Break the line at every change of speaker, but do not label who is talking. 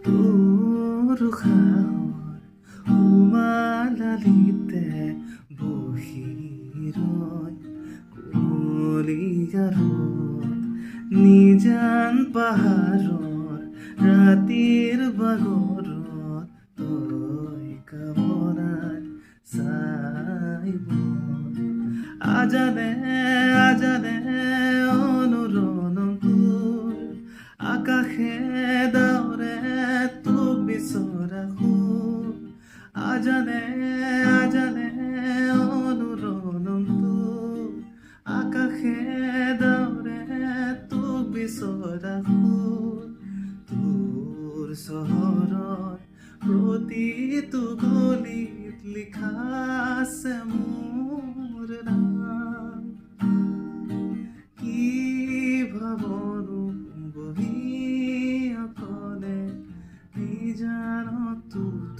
তোৰ উশাহৰ উমালালিতে বহি ৰয় কুঁৱলীয়াৰত নিজান পাহাৰৰ ৰাতিৰ বাগৰত তই কামনাৰ চাইব আজানে আজানে অনুৰণন তোৰ আকাশে দাউৰে তোক বিচৰা সুৰ আজানে আজানে অনুৰণন তোৰ আকাশে দাউৰে তোক বিচৰা সুৰ তোৰ চহৰৰ প্ৰতিটো গলিত লিখা আছে মোৰ নাম কি ভাবনো বহি অকলে নিজান তোৰ